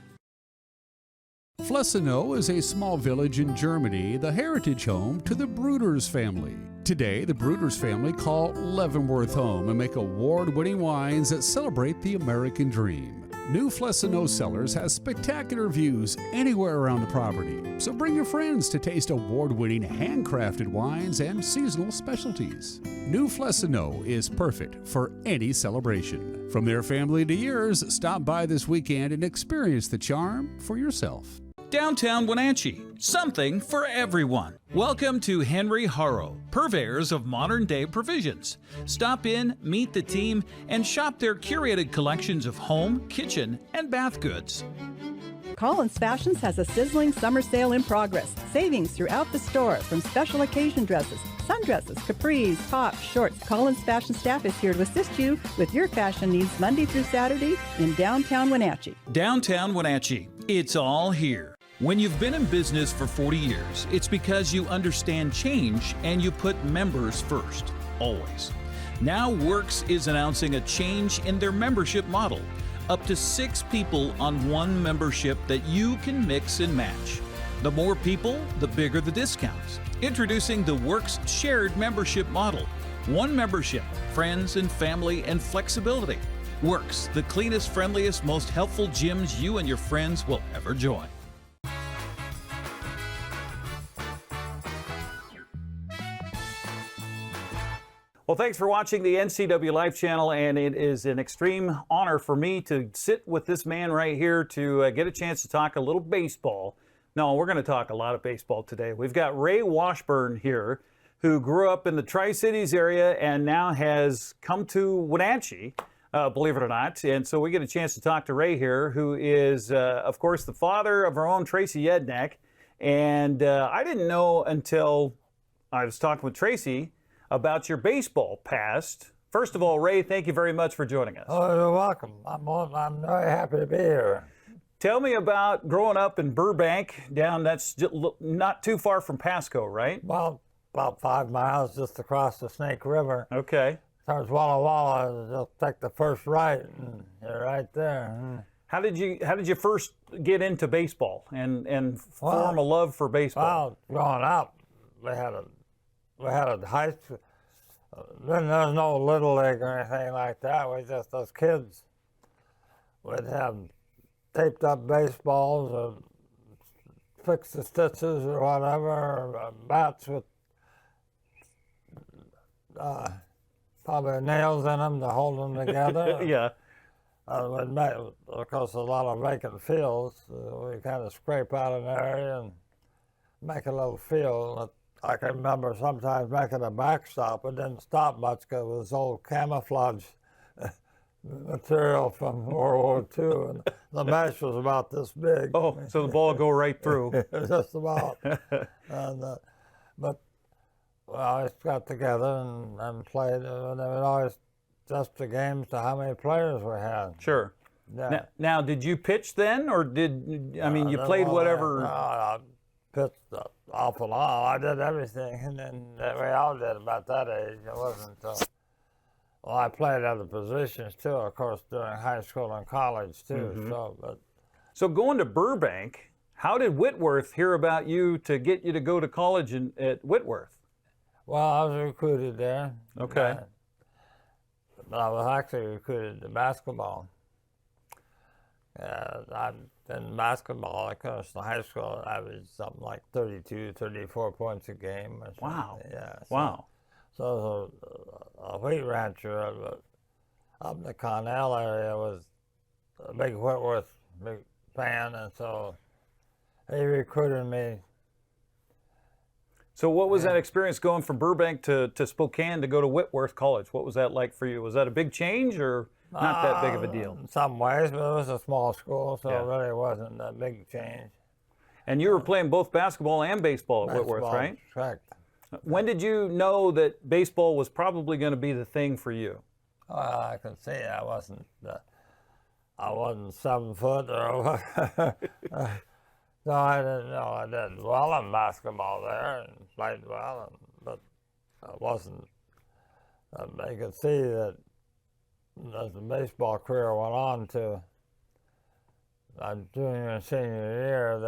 Flessenow is a small village in Germany, the heritage home to the Bruders family. Today, the Bruders family call Leavenworth home and make award-winning wines that celebrate the American dream. New Flessenow Cellars has spectacular views anywhere around the property, so bring your friends to taste award-winning handcrafted wines and seasonal specialties. New Flessenow is perfect for any celebration. From their family to yours, stop by this weekend and experience the charm for yourself. Downtown Wenatchee, something for everyone. Welcome to Henry Harrow, purveyors of modern-day provisions. Stop in, meet the team, and shop their curated collections of home, kitchen, and bath goods. Collins Fashions has a sizzling summer sale in progress. Savings throughout the store from special occasion dresses, sundresses, capris, tops, shorts. Collins Fashion staff is here to assist you with your fashion needs Monday through Saturday in downtown Wenatchee. Downtown Wenatchee, it's all here. When you've been in business for 40 years, it's because you understand change and you put members first, always. Now Works is announcing a change in their membership model. Up to 6 people on one membership that you can mix and match. The more people, the bigger the discounts. Introducing the Works shared membership model. One membership, friends and family and flexibility. Works, the cleanest, friendliest, most helpful gyms you and your friends will ever join. Well, thanks for watching the NCW Life channel, and it is an extreme honor for me to sit with this man right here to get a chance to talk a little baseball. No, we're going to talk a lot of baseball today. We've got Ray Washburn here, who grew up in the Tri-Cities area and now has come to Wenatchee, believe it or not. And so we get a chance to talk to Ray here, who is, of course, the father of our own Tracy Yednek. And I didn't know until I was talking with Tracy about your baseball past. First of all, Ray, thank you very much for joining us. Oh, you're welcome. I'm very happy to be here. Tell me about growing up in Burbank, that's not too far from Pasco, right? Well, about 5 miles just across the Snake River. Okay. There's Walla Walla. Just take the first right, and you're right there. How did you first get into baseball and form a love for baseball? Well, growing up, we had a high school. Then there's no little league or anything like that. We just, as kids, we'd have taped up baseballs or fix the stitches or whatever, or bats with probably nails in them to hold them together. Yeah. We'd make, of course, a lot of vacant fields. We kind of scrape out an area and make a little field. I can remember sometimes making a backstop. It didn't stop much because it was old camouflage material from World War II, and the mesh was about this big. Oh, so the ball would go right through. Just about. But we always got together and played, and it was always just the games to how many players we had. Sure. Yeah. Now, did you pitch then, or you played whatever? No, I pitched off and on. I did everything, and then we all did about that age. It wasn't. Well, I played other positions too, of course, during high school and college too. Mm-hmm. So going to Burbank, how did Whitworth hear about you to get you to go to college at Whitworth? Well, I was recruited there. Okay. But I was actually recruited to basketball. In basketball, I coached in high school, I averaged something like 32, 34 points a game. Or wow. Yeah. Wow. So a wheat rancher up in the Connell area was a big Whitworth big fan, and so he recruited me. So what was that experience going from Burbank to Spokane to go to Whitworth College? What was that like for you? Was that a big change or not that big of a deal? In some ways, but it was a small school, so it really wasn't a big change. And you were playing both basketball and baseball at Whitworth, right? Correct. When did you know that baseball was probably going to be the thing for you? Well, I can see I wasn't 7 foot or so I didn't know. I did well in basketball there and played well, but I wasn't you could see that as the baseball career went on to my junior and senior year,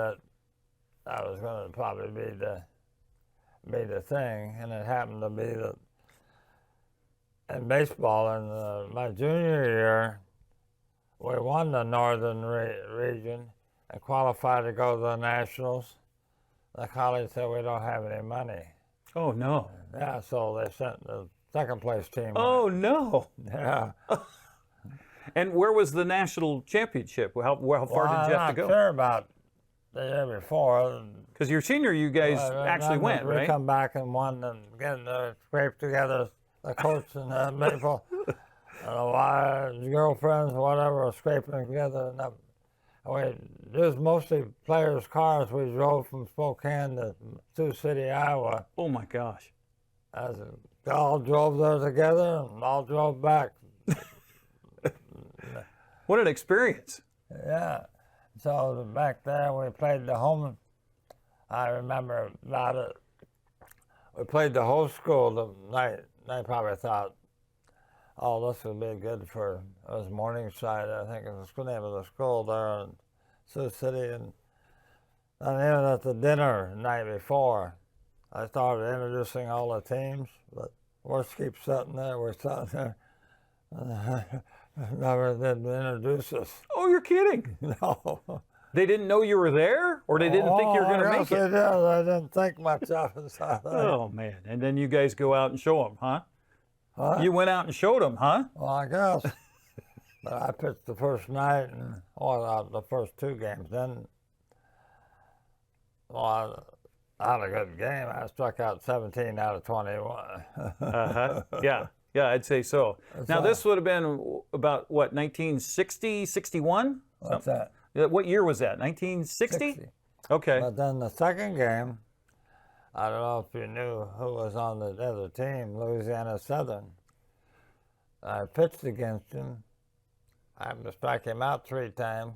that was going to probably be the thing, and it happened to be that in baseball in my junior year, we won the Northern region and qualified to go to the Nationals. The college said we don't have any money. Oh, no. Yeah, so they sent the second place team. Oh, no. Yeah. And where was the national championship? How far did you have to go? I'm not sure about the year before. Because your senior, you guys actually went, right? We come back and won and again scraped together the coach and the people, wives, girlfriends, whatever, scraping together. And it was mostly players' cars. We drove from Spokane to Sioux City, Iowa. Oh my gosh! They all drove there together and all drove back. What an experience! Yeah. So back there, we played the home. I remember about it. We played the whole school the night. They probably thought, oh, this would be good for us Morningside, I think is the name of the school there in Sioux City. And even at the dinner the night before, I started introducing all the teams, but we're keep sitting there, we're sitting there. Never did introduce us. Oh, you're kidding? No. They didn't know you were there, or they didn't think you were going to make it? They did. I didn't think much of it. Oh, man. And then you guys go out and show them, huh? Huh? You went out and showed them, huh? Well, I guess. But I pitched the first night and the first two games. Then, I had a good game. I struck out 17 out of 21. Yeah, I'd say so. Now, this would have been about, what, 1960, 61? What's that? What year was that, 1960? 60. Okay. But then the second game, I don't know if you knew who was on the other team, Louisiana Southern. I pitched against him. I happened to strike him out 3 times.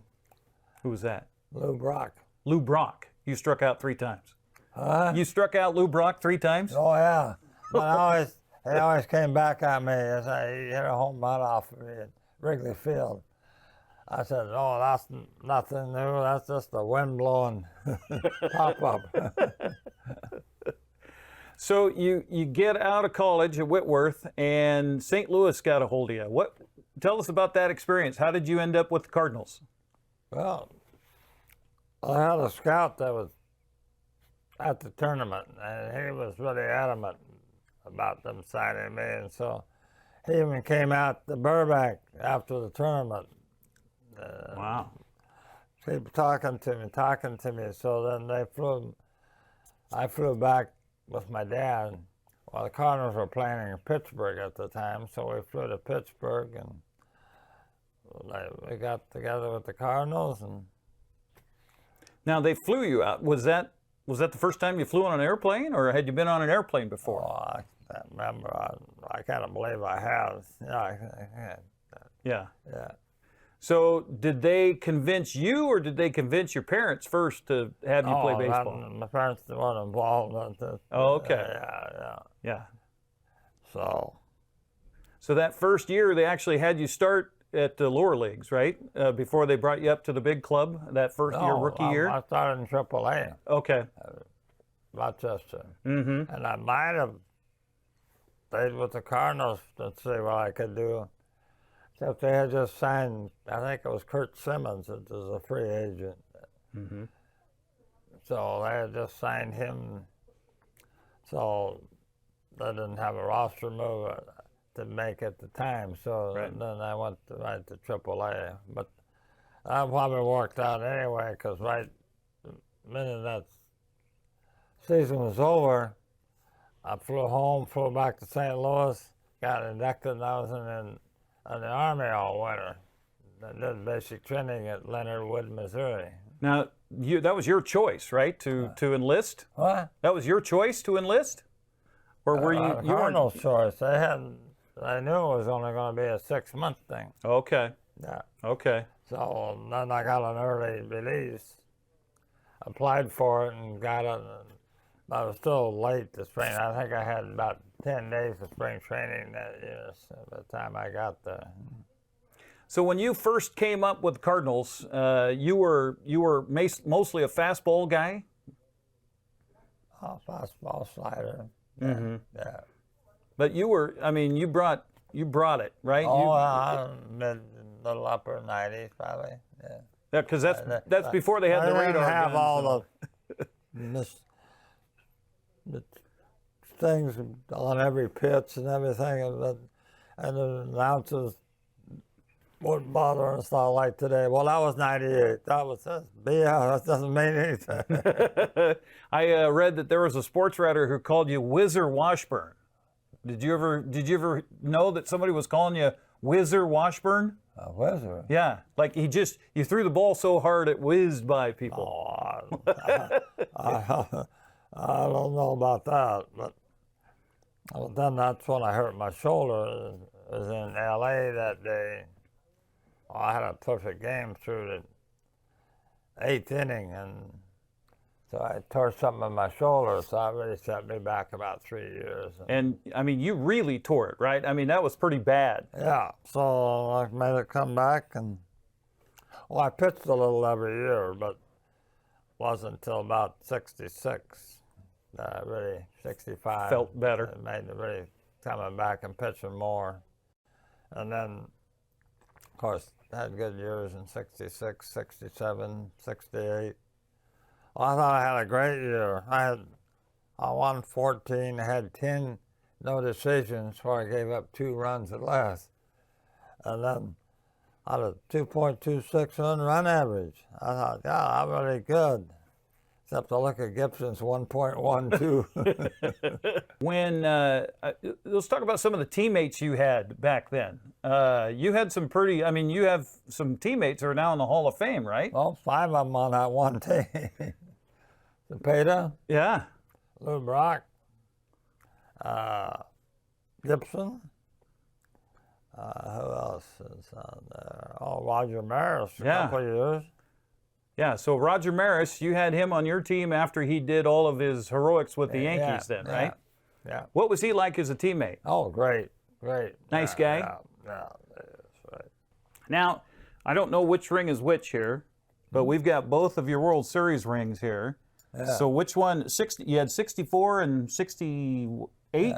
Who was that? Lou Brock. Lou Brock. You struck out 3 times. Huh? You struck out Lou Brock 3 times? Oh, yeah. But he always came back at me as he hit a home run off of me at Wrigley Field. I said, oh, that's nothing new. That's just the wind blowing pop-up. So you get out of college at Whitworth, and St. Louis got a hold of you. Tell us about that experience. How did you end up with the Cardinals? Well, I had a scout that was at the tournament, and he was really adamant about them signing me. And so he even came out to Burbank after the tournament. Wow. Keep talking to me. So then I flew back with my dad. Well, the Cardinals were playing in Pittsburgh at the time, so we flew to Pittsburgh and we got together with the Cardinals. And now they flew you out. Was that the first time you flew on an airplane, or had you been on an airplane before? Oh, I can't remember. I can't believe I have. Yeah. Yeah. So did they convince you, or did they convince your parents first to have you play baseball? My parents weren't involved in this. Oh, okay. Yeah. So that first year, they actually had you start at the lower leagues, right? Before they brought you up to the big club that first year, rookie year? I started in AAA. Okay. Rochester. Mm-hmm. And I might have stayed with the Cardinals to see what I could do. Except they had just signed, I think it was Kurt Simmons that was a free agent. Mm-hmm. So they had just signed him. So they didn't have a roster move to make at the time. So then I went right to AAA. But I probably worked out anyway, because right the minute that season was over, I flew home, flew back to St. Louis, got inducted, and I was in the Army all winter. I did basic training at Leonard Wood, Missouri. Now, that was your choice, right, to enlist? What? That was your choice to enlist? Or were you... The Cardinals' choice. I knew it was only going to be a 6-month thing. Okay. Yeah. Okay. So then I got an early release, applied for it and got it, and I was still late to spring. I think I had about 10 days of spring training that year by the time I got there. So when you first came up with Cardinals, you were mostly a fastball guy? Oh, fastball, slider. Mm-hmm. Yeah. But you were, I mean, you brought it, right? Oh, I'm a little upper 90s probably. Yeah. Yeah, because that's before they had the radar. I didn't have guns all the things on every pitch and everything, and the announcers wouldn't bother us all like today. Well, that was 98. That was that doesn't mean anything. I read that there was a sports writer who called you Whizzer Washburn. Did you ever know that somebody was calling you Whizzer Washburn? A whizzer? Yeah, like you threw the ball so hard it whizzed by people. Oh, I don't know about that, but then that's when I hurt my shoulder. It was in L.A. that day. I had a perfect game through the 8th inning, and so I tore something in my shoulder, so that really set me back about 3 years. And I mean, you really tore it, right? I mean, that was pretty bad. Yeah, so I made it come back, and well, I pitched a little every year, but wasn't until about 66 that I really, 65. Felt better. I made it really coming back and pitching more. And then, of course, had good years in 66, 67, 68. Well, I thought I had a great year. I won 14, I had 10 no decisions before I gave up 2 runs at last. And then I had a 2.26 run average. I thought, yeah, I'm really good. Except I look at Gibson's 1.12. When let's talk about some of the teammates you had back then. You had some you have some teammates who are now in the Hall of Fame, right? Well, 5 of them on that one team. Cepeda. Yeah. Lou Brock. Gibson. Who else is on there? Oh, Roger Maris, a couple of years. Yeah, so Roger Maris, you had him on your team after he did all of his heroics with the Yankees right? Yeah. What was he like as a teammate? Oh, great. Nice guy? Yeah, that's right. Now, I don't know which ring is which here, but we've got both of your World Series rings here. Yeah. So which one, you had 64 and 68?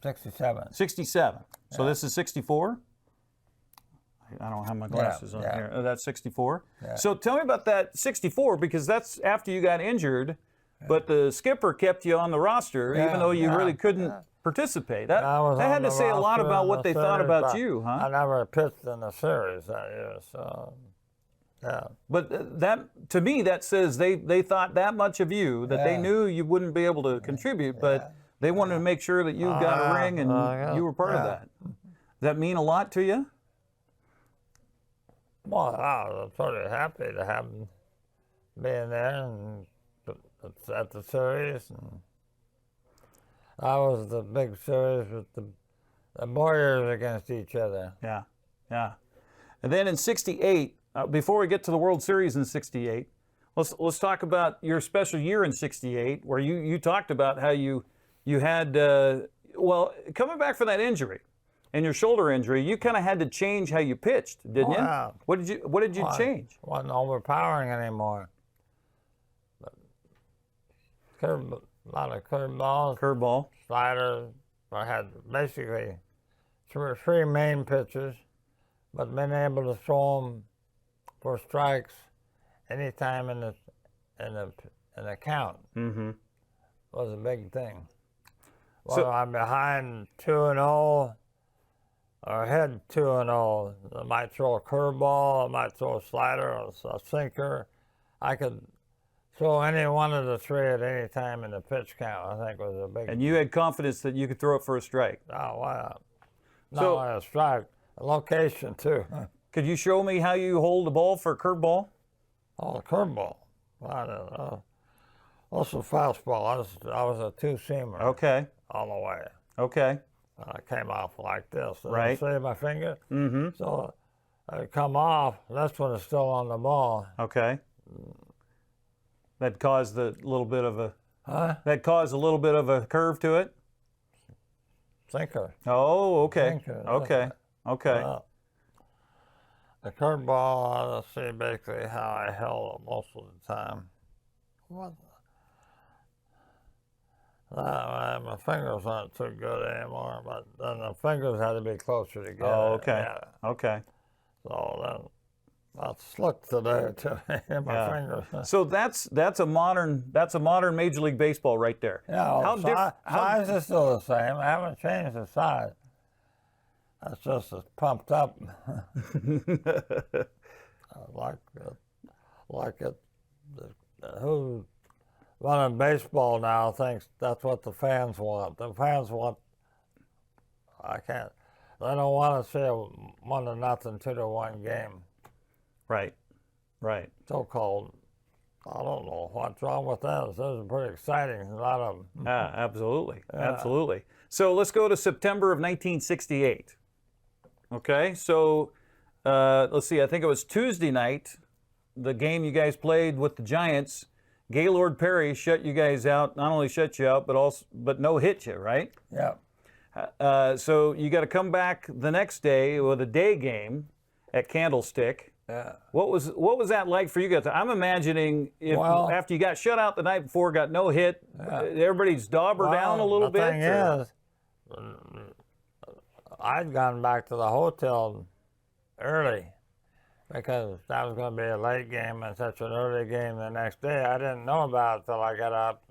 67. 67. So this is 64? I don't have my glasses on here. Oh, that's 64. Yeah. So tell me about that 64, because that's after you got injured, but the skipper kept you on the roster even though you really couldn't participate. That had to say a lot about what they thought about you, huh? I never pitched in the series that year, so yeah. But that, to me, that says they thought that much of you that they knew you wouldn't be able to contribute, but they wanted to make sure that you got a ring and you were part of that. Does that mean a lot to you? Well, I was pretty happy to have him being there and at the series. And that was the big series with the Warriors against each other. Yeah. And then in 68, before we get to the World Series in 68, let's talk about your special year in 68, where you talked about how you had, coming back from that injury. And your shoulder injury, you kind of had to change how you pitched, didn't you? Yeah. What did you change? Wasn't overpowering anymore. But a lot of curveballs. Sliders. I had basically three main pitches, but being able to throw them for strikes anytime in the count was a big thing. Well, so, I'm behind 2-0. Or ahead 2-0. I might throw a curveball, I might throw a slider, or a sinker. I could throw any one of the three at any time in the pitch count. I think was a big. And you had confidence that you could throw it for a strike. Oh wow! Not only a strike, a location too. Could you show me how you hold the ball for a curveball? Oh, a curveball. I don't know. Also fastball. I was a two-seamer. Okay. All the way. Okay. I came off like this. Right. See my finger? Mm-hmm. So I come off, that's when it's still on the ball. Okay. That caused a little bit of a That caused a little bit of a curve to it? Sinker. Oh, okay. Sinker. Okay. Okay. The curveball, let's see basically how I held it most of the time. What? My fingers aren't too good anymore, but then the fingers had to be closer together. Oh, okay. Yeah. Okay. So then I slipped today too in my fingers. So that's a modern Major League Baseball right there. Yeah, size is still the same. I haven't changed the size. It's just as pumped up. Who running baseball now thinks that's what the fans want. The fans want. They don't want to see a 1-0, 2-1 game. Right. Right. So-called. I don't know what's wrong with that. Those are pretty exciting. A lot of them. Yeah, absolutely. Absolutely. So let's go to September of 1968. Okay, so let's see, I think it was Tuesday night, the game you guys played with the Giants. Gaylord Perry shut you guys out, not only shut you out, but no hit you, right? Yeah. So you got to come back the next day with a day game at Candlestick. Yeah. What was that like for you guys? I'm imagining after you got shut out the night before, got no hit, everybody's daubered down a little bit. The thing is, I'd gone back to the hotel early because that was going to be a late game and such an early game the next day. I didn't know about it till I got up,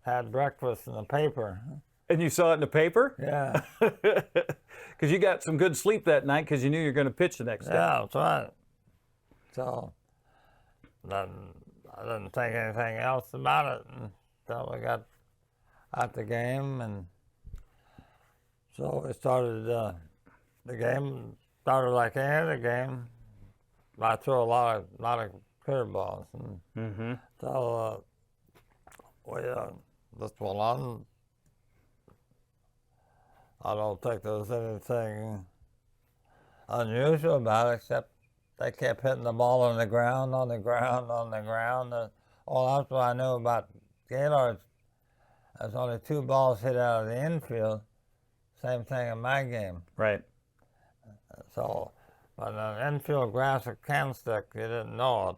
had breakfast in the paper. And you saw it in the paper? Yeah. Because you got some good sleep that night because you knew you were going to pitch the next day. Yeah, that's right. So then I didn't think anything else about it until we got at the game, and so we started. The game started like any other game. I threw a lot of curveballs, and so we this went on. I don't think there was anything unusual about it, except they kept hitting the ball on the ground. All that's what I knew about Gaylord. There's only 2 balls hit out of the infield. Same thing in my game. Right. So, but an infield grass at Candlestick, you didn't know it.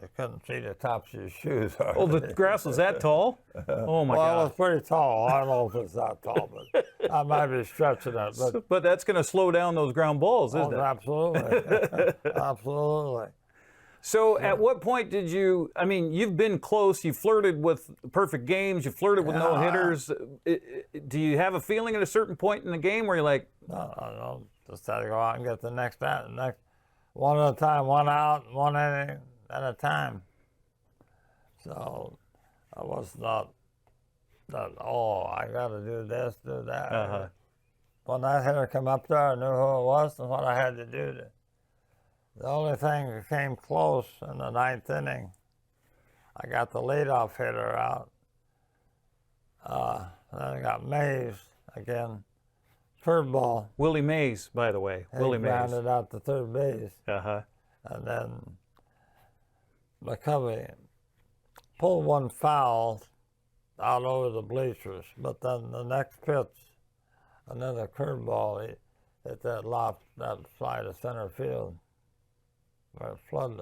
You couldn't see the tops of your shoes. Oh, the grass was that tall? Oh, my God. Well, it was pretty tall. I don't know if it's that tall, but I might be stretching it. But that's going to slow down those ground balls, isn't it? Absolutely. Absolutely. So at what point did you, I mean, you've been close, you flirted with perfect games, you flirted with no-hitters. Do you have a feeling at a certain point in the game where you're like... No, just had to go out and get the next one at a time, one out, one inning at a time. So I was not I got to do this, do that. When that hitter came up there, I knew who it was and what I had to do. The only thing that came close in the 9th inning, I got the leadoff hitter out. Then I got Mays again. Curveball. Willie Mays, by the way. Willie Mays. He grounded out to third base. And then McCovey pulled one foul out over the bleachers. But then the next pitch, another curveball, he hit that fly to center field. Where Flood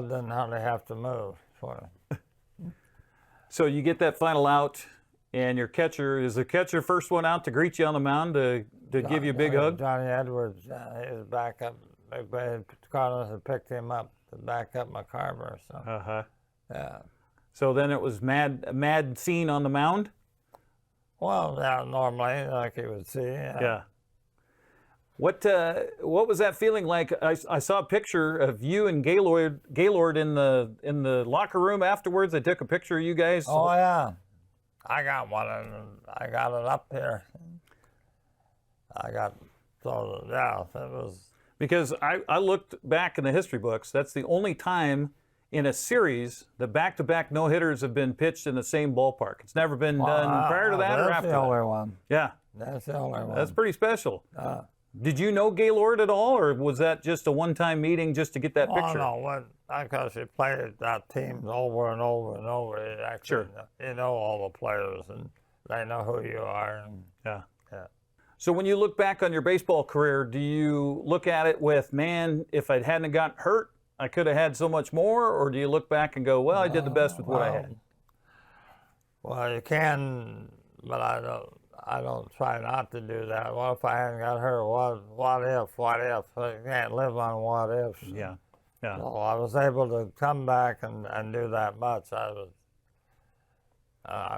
didn't hardly have to move for him. So you get that final out, and your catcher, is the catcher first one out to greet you on the mound to give you a big hug? Johnny Edwards, he was back up. Carlos had picked him up to back up McCarver. So. Yeah. So then it was mad scene on the mound? Well, yeah, normally, like you would see. Yeah. What was that feeling like? I saw a picture of you and Gaylord in the locker room afterwards. They took a picture of you guys. Oh yeah, I got one and I got it up here. It was because I looked back in the history books. That's the only time in a series the back-to-back no-hitters have been pitched in the same ballpark. It's never been done prior to that or after. That's the only one. Yeah, that's the only one. That's pretty special. Did you know Gaylord at all, or was that just a one-time meeting just to get that picture? Oh, no, because you played that team over and over and over. You actually, you know all the players, and they know who you are. And, yeah. Yeah. So when you look back on your baseball career, do you look at it with, man, if I hadn't gotten hurt, I could have had so much more, or do you look back and go, well, I did the best with what I had? Well, you can, but I don't try not to do that. What if I hadn't got hurt? What if? You can't live on what ifs. Yeah. Yeah. So I was able to come back and do that much. I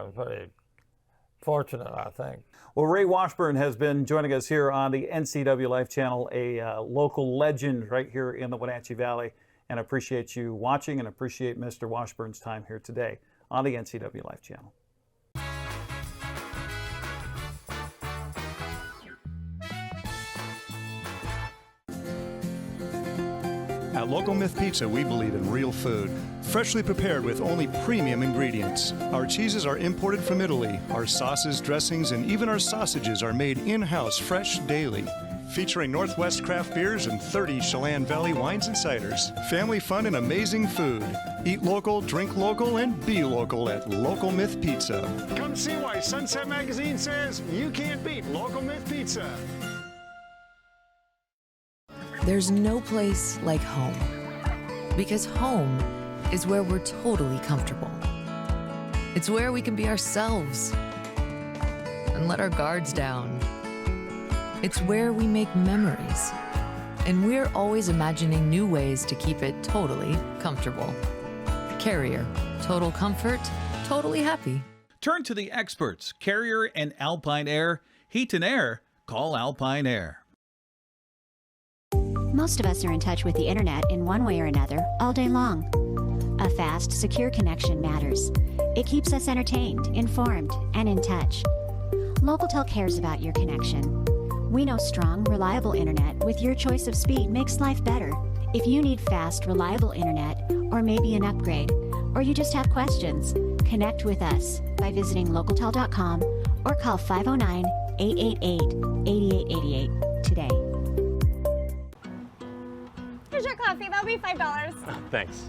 was pretty fortunate, I think. Well, Ray Washburn has been joining us here on the NCW Life Channel, a local legend right here in the Wenatchee Valley, and appreciate you watching and appreciate Mr. Washburn's time here today on the NCW Life Channel. At Local Myth Pizza, we believe in real food, freshly prepared with only premium ingredients. Our cheeses are imported from Italy. Our sauces, dressings, and even our sausages are made in-house fresh daily. Featuring Northwest craft beers and 30 Chelan Valley wines and ciders. Family fun and amazing food. Eat local, drink local, and be local at Local Myth Pizza. Come see why Sunset Magazine says you can't beat Local Myth Pizza. There's no place like home, because home is where we're totally comfortable. It's where we can be ourselves and let our guards down. It's where we make memories, and we're always imagining new ways to keep it totally comfortable. Carrier, total comfort, totally happy. Turn to the experts, Carrier and Alpine Air. Heat and air, call Alpine Air. Most of us are in touch with the internet in one way or another all day long. A fast, secure connection matters. It keeps us entertained, informed, and in touch. LocalTel cares about your connection. We know strong, reliable internet with your choice of speed makes life better. If you need fast, reliable internet, or maybe an upgrade, or you just have questions, connect with us by visiting localtel.com or call 509-888-8888 today. Here's your coffee. That'll be $5. Thanks.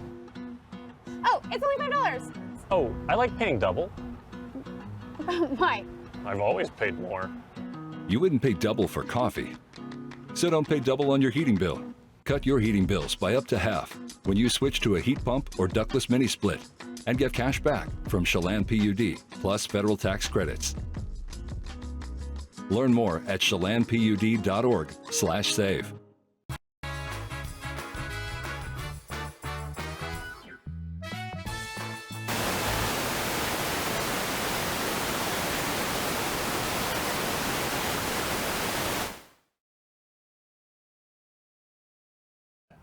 Oh, it's only $5. Oh, I like paying double. Why? I've always paid more. You wouldn't pay double for coffee. So don't pay double on your heating bill. Cut your heating bills by up to half when you switch to a heat pump or ductless mini split and get cash back from Chelan PUD plus federal tax credits. Learn more at chelanpud.org/save.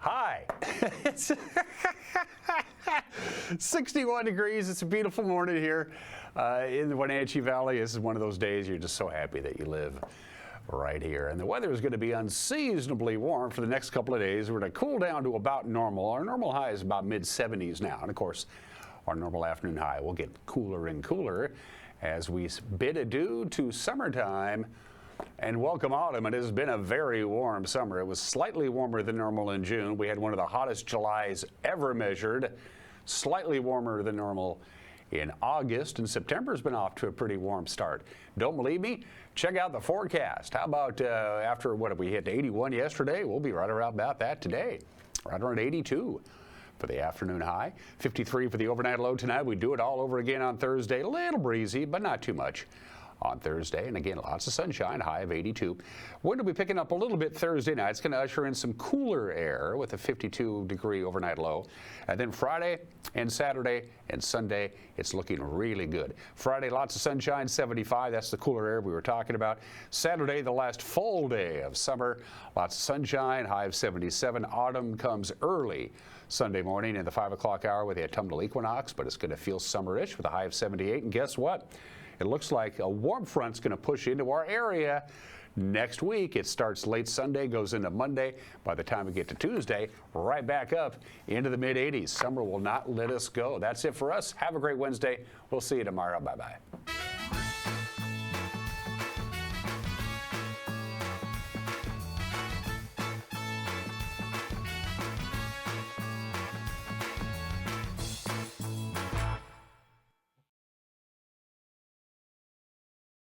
Hi. It's 61 degrees. It's a beautiful morning here in the Wenatchee Valley. This is one of those days you're just so happy that you live right here. And the weather is going to be unseasonably warm for the next couple of days. We're going to cool down to about normal. Our normal high is about mid-70s now. And of course, our normal afternoon high will get cooler and cooler as we bid adieu to summertime and welcome autumn. It has been a very warm summer. It was slightly warmer than normal in June. We had one of the hottest Julys ever measured, slightly warmer than normal in August, and September's been off to a pretty warm start. Don't believe me? Check out the forecast. How about after what we hit 81 yesterday? We'll be right around about that today, right around 82 for the afternoon high, 53 for the overnight low tonight. We do it all over again on Thursday. A little breezy, but not too much on Thursday. And again, lots of sunshine, high of 82. Wind will be picking up a little bit Thursday night. It's going to usher in some cooler air with a 52-degree overnight low. And then Friday and Saturday and Sunday, it's looking really good. Friday, lots of sunshine, 75. That's the cooler air we were talking about. Saturday, the last full day of summer. Lots of sunshine, high of 77. Autumn comes early Sunday morning in the 5 o'clock hour with the autumnal equinox, but it's going to feel summerish with a high of 78. And guess what? It looks like a warm front's going to push into our area next week. It starts late Sunday, goes into Monday. By the time we get to Tuesday, right back up into the mid-80s. Summer will not let us go. That's it for us. Have a great Wednesday. We'll see you tomorrow. Bye-bye.